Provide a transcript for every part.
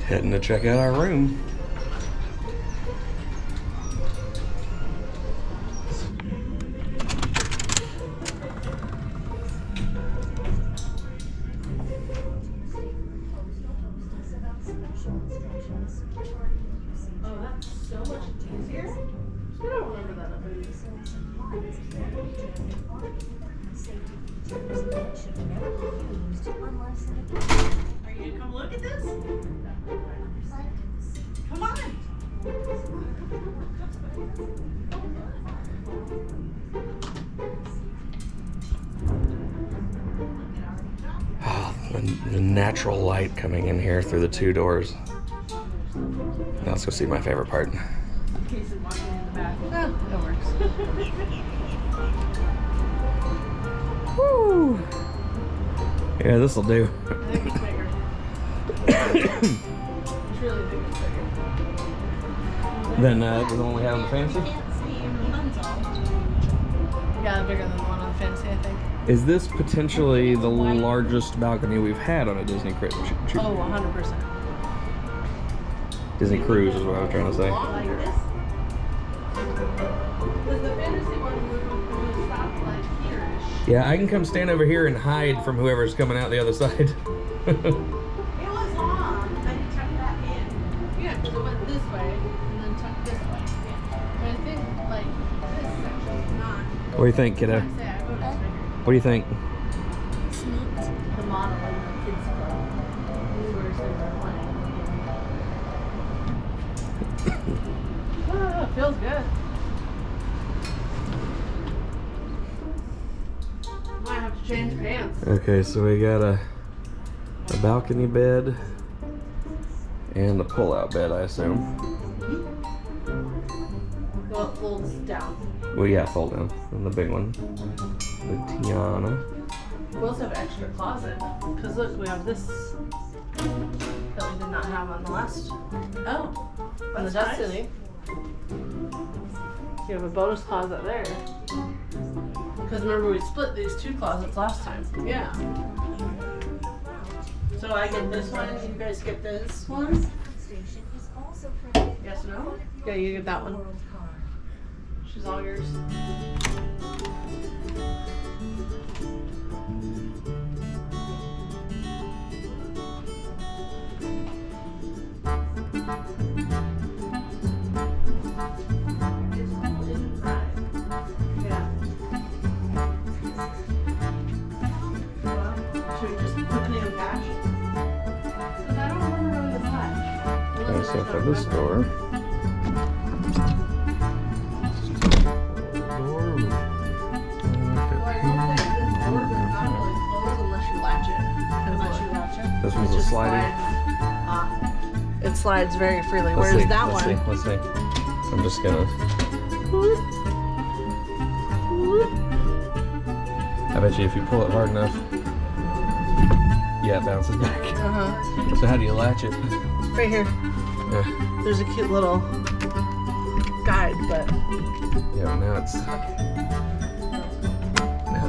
Heading to check out our room. Oh, that's so much easier. I don't remember that up in Are you gonna come look at this? Come on. Oh, the natural light coming in here through the two doors. Now let's go see my favorite part. In case of walking in the back. Oh, that works. Woo! Yeah, this'll do. I think it's bigger. It's really big. It's bigger. Then the one we have in the fantasy? Yeah, bigger than the one on Fantasy, I think. Is this potentially the largest balcony we've had on a Disney cruise? Oh, 100%. Disney cruise is what I was trying to say. Like this? Does the Fantasy one stop like here? Yeah, I can come stand over here and hide from whoever's coming out the other side. It was long, and then you tucked that in. Yeah, because it went this way, and then tucked this way. Yeah. But I think, like, this section's not. What do you think, kiddo? I say, I go to bigger. What do you think? It's neat. The model in the kids' club. We were sitting there playing. Oh, it feels good. Might have to change pants. Okay, so we got a balcony bed and a pull-out bed, I assume. Well, it folds down. Well, yeah, fold down. And the big one. The Tiana. We also have extra closet. Because look, we have this that we did not have on the last. Oh. On the Destiny. You have a bonus closet there. Because remember, we split these two closets last time. Yeah. So I get this one, you guys get this one? Yes or no? Yeah, you get that one. She's all yours. Should we just quickly unpack? Because I don't remember on the side. Okay, so for this door. This one's a sliding. It slides very freely. Let's Where's see, that let's one? See, let's see. I'm just gonna. I bet you if you pull it hard enough, yeah, it bounces back. Uh-huh. So how do you latch it? Right here. Yeah. There's a cute little guide, but Yeah, now it's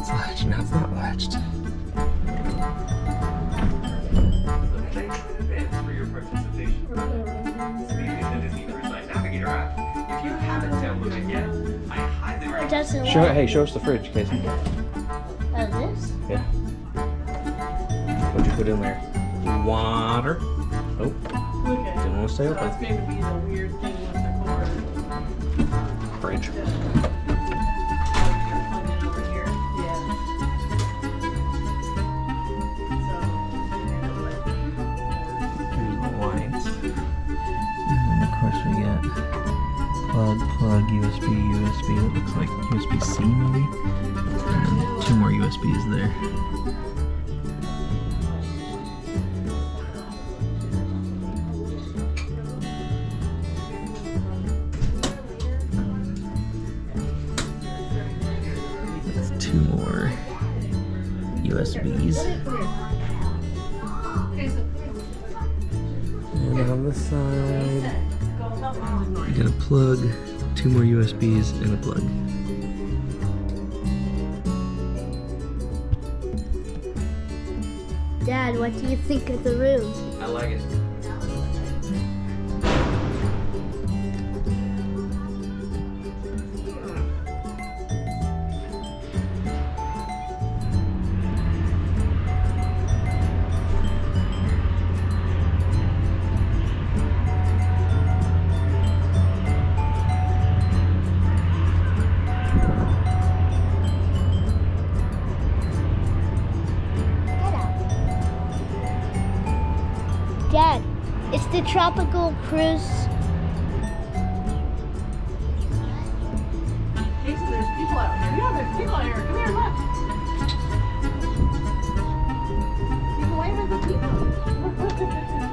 latched. Now it's not latched. Thanks in advance for your participation. Speaking of the Disney Cruise Line Navigator app, if you haven't downloaded yet, I highly It recommend. doesn't Show work. hey, show us the fridge, Casey. Oh, this? Yeah. What'd you put in there? Water. Oh, okay. didn't want to stay So open. it's going to be the weird thing with the cord. Fridge. You're plugging it over here. Yeah. Here's the lights. And of course we got plug, USB. It looks like USB-C maybe. And then 2 more USBs there. That's 2 more USBs. And on this side, you got a plug, 2 more USBs, and a plug. Dad, what do you think of the room? I like it. It's the tropical cruise. Jason, there's people out here. Yeah, there's people out here. Come here, look. You can wave at the people.